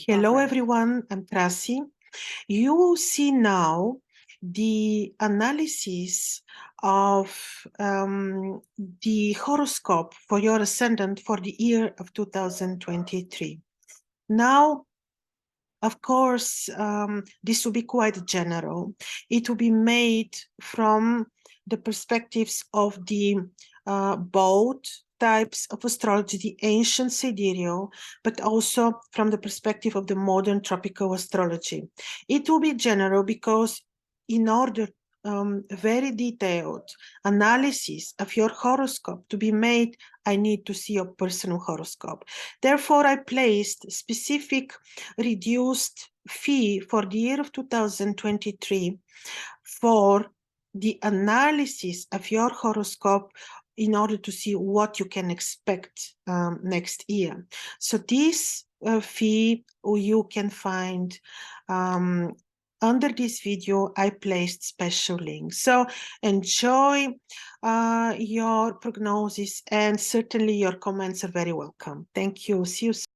Hello everyone, I'm Krasi. You will see now the analysis of the horoscope for your ascendant for the year of 2023. Now, of course, this will be quite general. It will be made from the perspectives of the both types of astrology, the ancient sidereal, but also from the perspective of the modern tropical astrology. It will be general because in order very detailed analysis of your horoscope to be made, I need to see your personal horoscope. Therefore, I placed specific reduced fee for the year of 2023 for the analysis of your horoscope in order to see what you can expect next year. So this fee you can find under this video. I placed special links. So enjoy your prognosis, and certainly your comments are very welcome. Thank you. See you soon.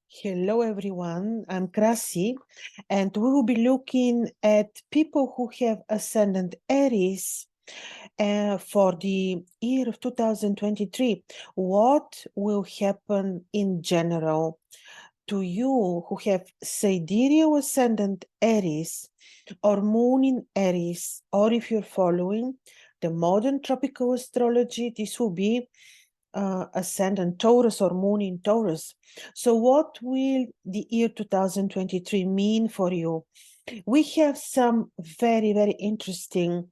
Hello everyone, I'm Krasi, and we will be looking at people who have Ascendant Aries for the year of 2023. What will happen in general to you who have sidereal Ascendant Aries or Moon in Aries, or if you're following the modern tropical astrology, this will be Ascendant Taurus or Moon in Taurus. So what will the year 2023 mean for you? We have some very, very interesting,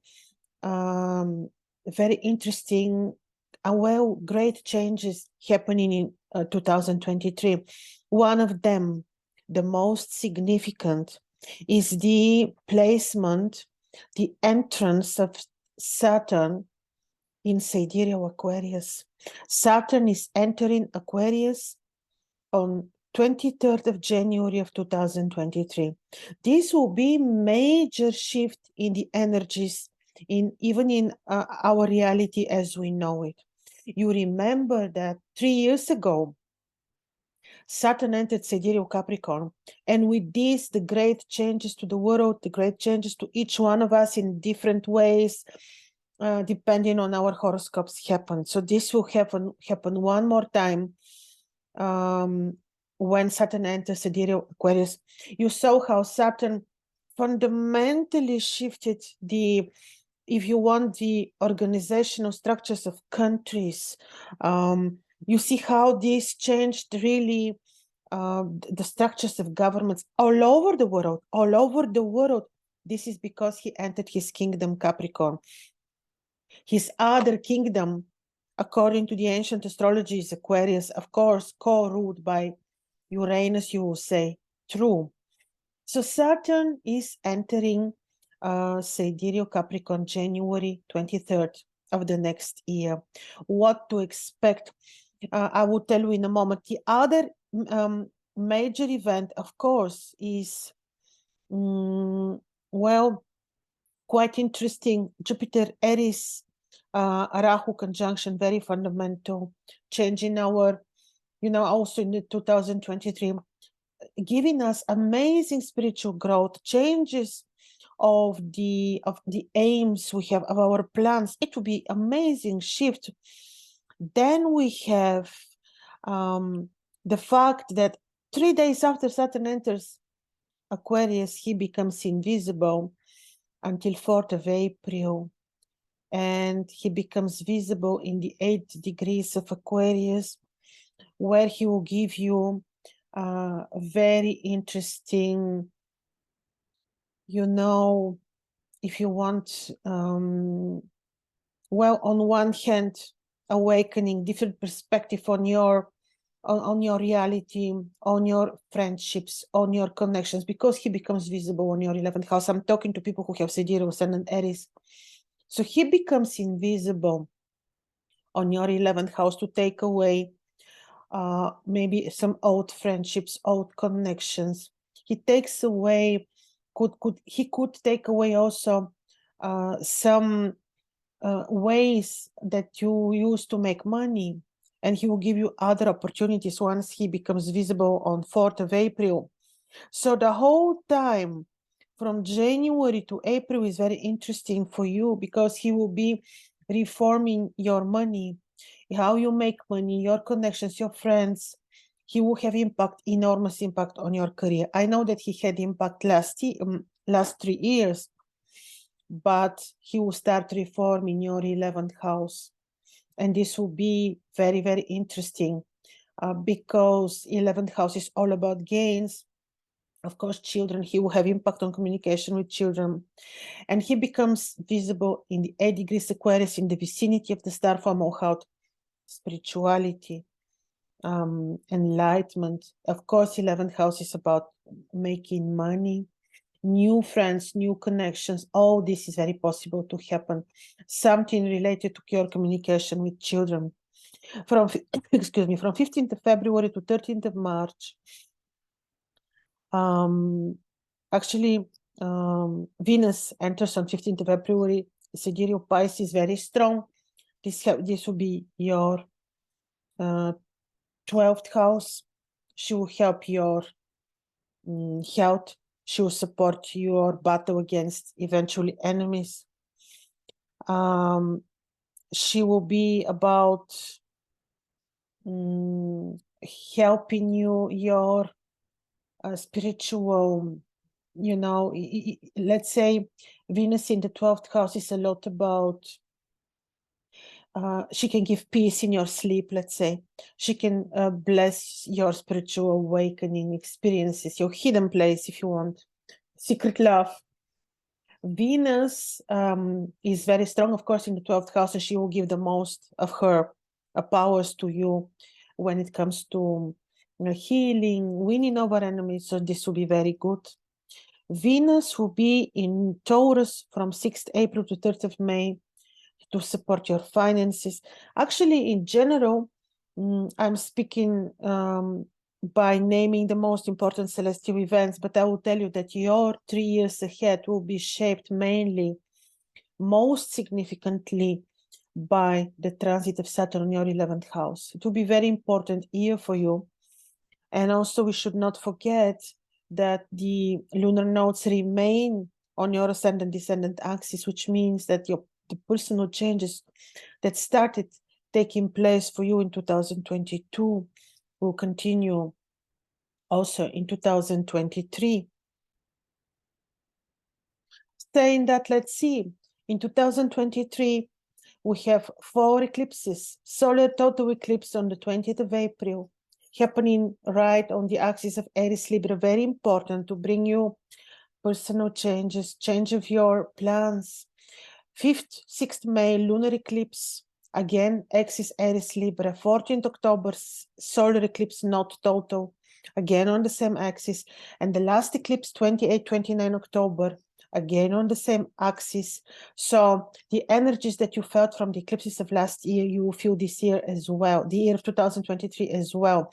great changes happening in 2023. One of them, the most significant, is the placement, the entrance of Saturn in sidereal Aquarius. Saturn is entering Aquarius on 23rd of January of 2023. This will be major shift in the energies, even in our reality as we know it. You remember that 3 years ago, Saturn entered sidereal Capricorn, and with this, the great changes to the world, the great changes to each one of us in different ways, depending on our horoscopes happen. So this will happen one more time when Saturn enters sidereal Aquarius. You saw how Saturn fundamentally shifted the, if you want, the organizational structures of countries. You see how this changed really the structures of governments all over the world. This is because he entered his kingdom Capricorn. His other kingdom, according to the ancient astrology, is Aquarius, of course, co-ruled by Uranus, you will say. True. So Saturn is entering sidereal Capricorn January 23rd of the next year. What to expect? I will tell you in a moment. The other major event, of course, is, well, quite interesting. Jupiter Aries Rahu conjunction, very fundamental, changing our, also in the 2023, giving us amazing spiritual growth, changes of the aims we have, of our plans. It will be amazing shift. Then we have the fact that 3 days after Saturn enters Aquarius, he becomes invisible until 4th of April. And he becomes visible in the 8 degrees of Aquarius, where he will give you a very interesting, if you want, well, on one hand, awakening different perspective on your reality, on your friendships, on your connections, because he becomes visible on your 11th house. I'm talking to people who have sidereal Ascendant Aries. So he becomes invisible on your 11th house to take away maybe some old friendships, old connections. He takes away, he could take away also some ways that you use to make money. and he will give you other opportunities once he becomes visible on 4th of April. So the whole time from January to April is very interesting for you, because he will be reforming your money, how you make money, your connections, your friends. He will have impact, enormous impact on your career. I know that he had impact last 3 years, but he will start reforming your 11th house. And this will be very, very interesting, because 11th house is all about gains. Of course, children, he will have impact on communication with children. And he becomes visible in the 8 degrees Aquarius, in the vicinity of the star for Mohawk, spirituality, enlightenment. Of course, 11th house is about making money, new friends, new connections. All this is very possible to happen. Something related to your communication with children. From excuse me, from 15th of February to 13th of March. Actually, Venus enters on 15th of February. Sidereal Pisces very strong. This will be your 12th house. She will help your health. She will support your battle against eventually enemies. She will be about helping you, your spiritual, you know, let's say Venus in the 12th house is a lot about, she can give peace in your sleep, let's say. She can bless your spiritual awakening experiences, your hidden place, if you want, secret love. Venus is very strong, of course, in the 12th house, and she will give the most of her powers to you when it comes to healing, winning over enemies. So this will be very good. Venus will be in Taurus from 6th April to 3rd of May to support your finances. Actually, in general, I'm speaking by naming the most important celestial events, but I will tell you that your 3 years ahead will be shaped mainly, most significantly, by the transit of Saturn in your 11th house. It will be a very important year for you. And also, we should not forget that the lunar nodes remain on your ascendant descendant axis, which means that the personal changes that started taking place for you in 2022 will continue also in 2023. Saying that, let's see, in 2023, we have 4 eclipses. Solar total eclipse on the 20th of April, happening right on the axis of Aries Libra, very important to bring you personal changes, change of your plans. 5th, 6th May, lunar eclipse, again, axis Aries Libra. 14th October, solar eclipse, not total, again on the same axis. And the last eclipse, 28, 29 October, again on the same axis. So the energies that you felt from the eclipses of last year, you will feel this year as well, the year of 2023 as well.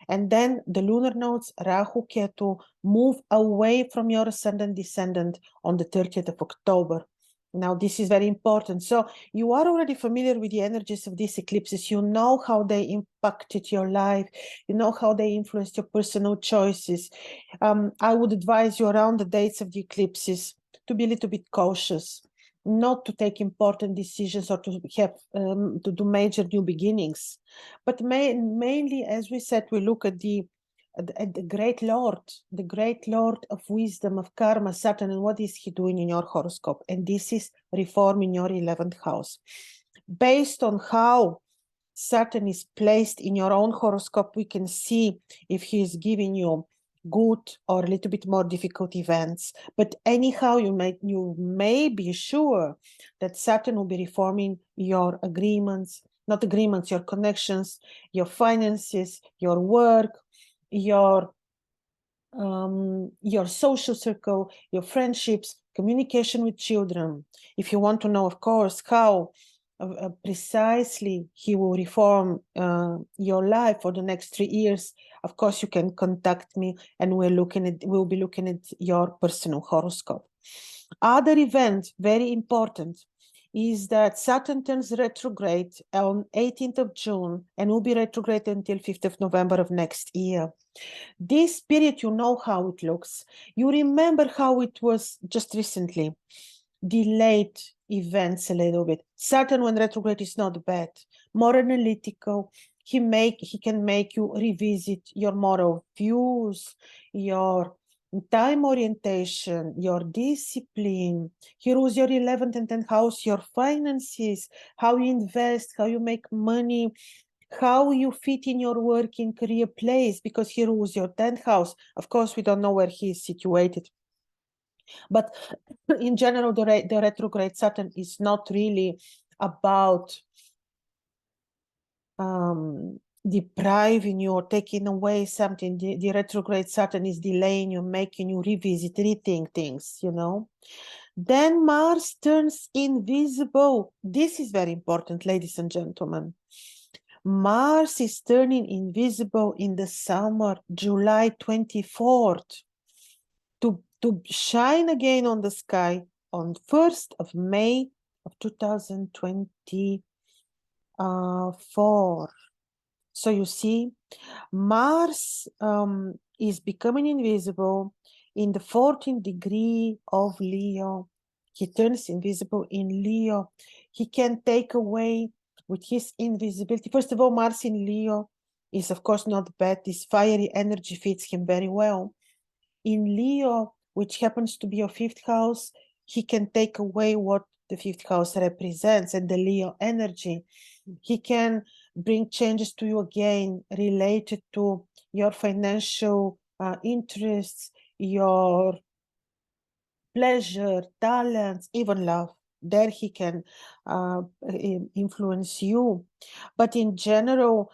And then the lunar nodes, Rahu, Ketu, move away from your ascendant descendant on the 30th of October. Now, this is very important. So you are already familiar with the energies of these eclipses. You know how they impacted your life. You know how they influenced your personal choices. I would advise you around the dates of the eclipses to be a little bit cautious, not to take important decisions or to have to do major new beginnings, but mainly, as we said, we look at the great Lord of wisdom, of karma, Saturn, and what is he doing in your horoscope? And this is reforming your 11th house. Based on how Saturn is placed in your own horoscope, we can see if he is giving you good or a little bit more difficult events. But anyhow, you may be sure that Saturn will be reforming your agreements, not agreements, your connections, your finances, your work, your social circle, your friendships, communication with children. If you want to know, of course, how precisely he will reform your life for the next 3 years, of course, you can contact me and we'll be looking at your personal horoscope. Other event, very important, is that Saturn turns retrograde on 18th of June and will be retrograde until 5th of November of next year. This period, you know how it looks. You remember how it was just recently. Delayed events a little bit. Saturn when retrograde is not bad. More analytical. He can make you revisit your moral views, your time orientation, your discipline. He rules your 11th and 10th house, your finances, how you invest, how you make money, how you fit in your working career place, because he rules your 10th house. Of course, we don't know where he is situated. But in general, the retrograde Saturn is not really about depriving you or taking away something. The retrograde Saturn is delaying you, making you revisit, rethink things, you know. Then Mars turns invisible. This is very important, ladies and gentlemen. Mars is turning invisible in the summer, July 24th, to shine again on the sky on 1st of May of 2024. So you see, Mars is becoming invisible in the 14th degree of Leo. He turns invisible in Leo. He can take away with his invisibility. First of all, Mars in Leo is, of course, not bad. This fiery energy fits him very well. In Leo, which happens to be your 5th house, he can take away what the 5th house represents and the Leo energy. He can bring changes to you again related to your financial interests, your pleasure, talents, even love. There he can influence you. But in general,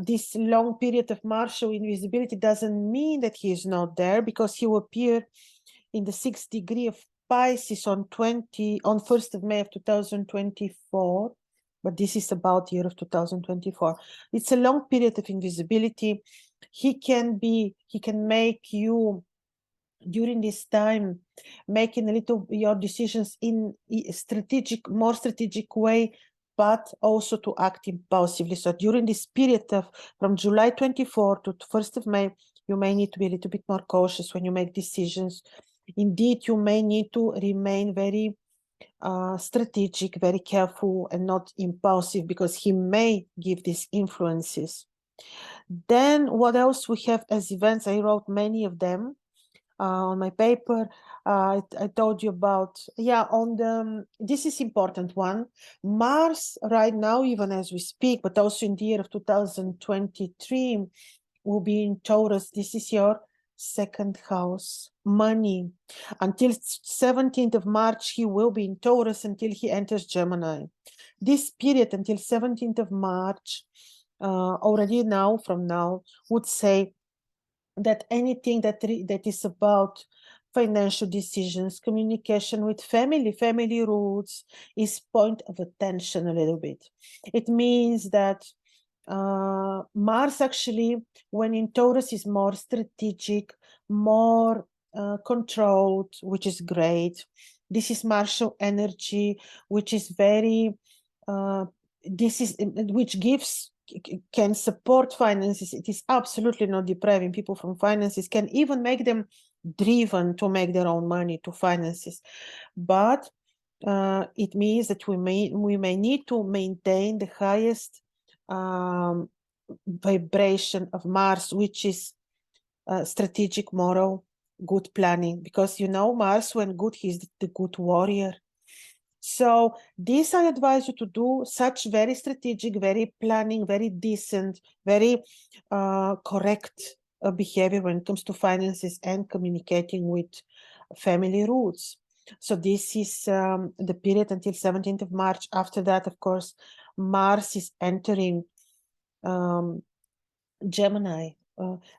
this long period of martial invisibility doesn't mean that he is not there, because he will appear in the 6th degree of Pisces on 1st of May of 2024. But this is about the year of 2024. It's a long period of invisibility. He can make you during this time making a little your decisions in a more strategic way, but also to act impulsively. So during this period of from July 24 to 1st of May, you may need to be a little bit more cautious when you make decisions. Indeed, you may need to remain very strategic, very careful, and not impulsive, because he may give these influences. Then what else we have as events? I wrote many of them on my paper. I told you about, on the, this is important one. Mars right now, even as we speak, but also in the year of 2023, will be in Taurus. This is your 2nd house, money. Until 17th of March, he will be in Taurus until he enters Gemini. This period until 17th of March, already now, from now, would say that anything that is about financial decisions, communication with family roots, is point of attention a little bit. It means that Mars actually, when in Taurus, is more strategic, more controlled, which is great. This is martial energy, which is very, which gives, can support finances. It is absolutely not depriving people from finances, can even make them driven to make their own money, to finances. But it means that we may need to maintain the highest vibration of Mars, which is strategic, moral, good planning, because Mars, when good, he's the good warrior. So this I advise you to do such very strategic, very planning, very decent, very correct behavior when it comes to finances and communicating with family roots. So this is the period until 17th of March. After that, of course, Mars is entering Gemini.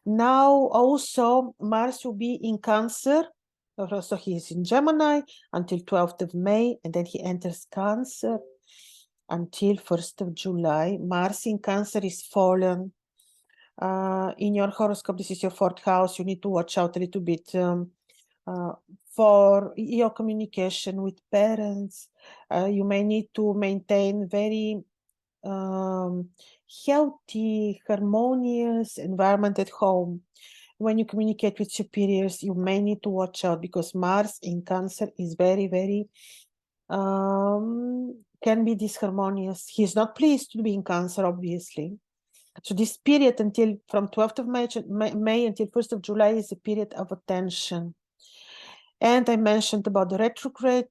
Now also Mars will be in Cancer. So he is in Gemini until 12th of May, and then he enters Cancer until 1st of July. Mars in Cancer is fallen. In your horoscope, this is your 4th house. You need to watch out a little bit for your communication with parents. You may need to maintain very healthy, harmonious environment at home. When you communicate with superiors, you may need to watch out because Mars in Cancer is very, very can be disharmonious. He's not pleased to be in Cancer, obviously. So this period until from 12th of May until 1st of July is a period of attention. And I mentioned about the retrograde.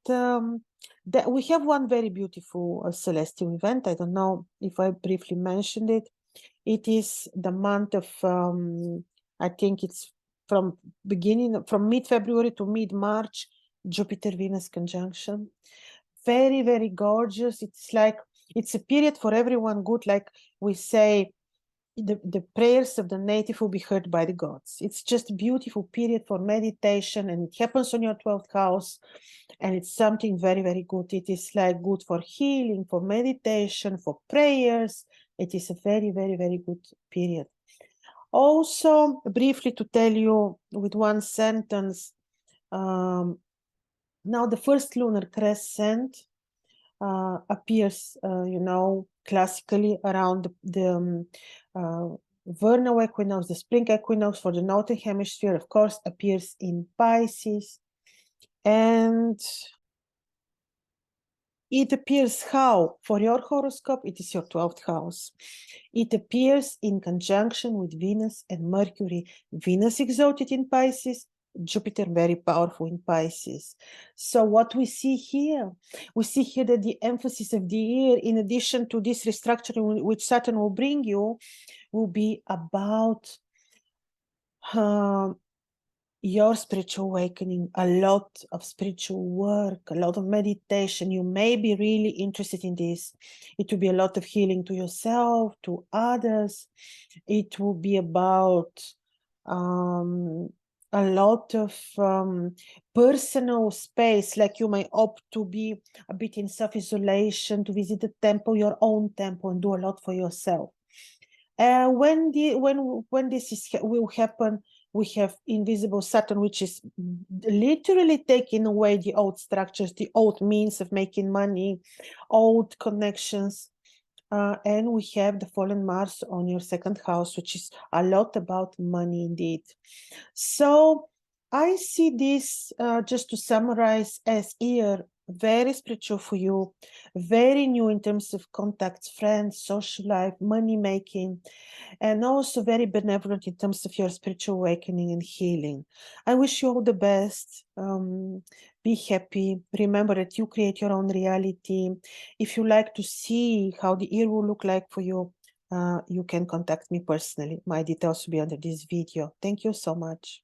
That we have one very beautiful celestial event. I don't know if I briefly mentioned it. It is the month of, I think it's from mid-February to mid-March, Jupiter-Venus conjunction. Very, very gorgeous. It's like, it's a period for everyone good. Like we say, the prayers of the native will be heard by the gods. It's just a beautiful period for meditation, and it happens on your 12th house, and it's something very, very good. It is like good for healing, for meditation, for prayers. It is a very, very, very good period. Also, briefly to tell you with one sentence, now the first lunar crescent appears, classically around the vernal equinox, the spring equinox for the northern hemisphere, of course, appears in Pisces. And it appears how? For your horoscope, it is your 12th house. It appears in conjunction with Venus and Mercury. Venus exalted in Pisces, Jupiter very powerful in Pisces. So what we see here that the emphasis of the year, in addition to this restructuring which Saturn will bring you, will be about your spiritual awakening, a lot of spiritual work, a lot of meditation. You may be really interested in this. It will be a lot of healing to yourself, to others. It will be about a lot of personal space, like you may opt to be a bit in self-isolation, to visit the temple, your own temple, and do a lot for yourself. When this will happen, we have invisible Saturn, which is literally taking away the old structures, the old means of making money, old connections. And we have the fallen Mars on your 2nd house, which is a lot about money indeed. So I see this, just to summarize, as year very spiritual for you, very new in terms of contacts, friends, social life, money making, and also very benevolent in terms of your spiritual awakening and healing. I wish you all the best. Be happy. Remember that you create your own reality. If you like to see how the year will look like for you, you can contact me personally. My details will be under this video. Thank you so much.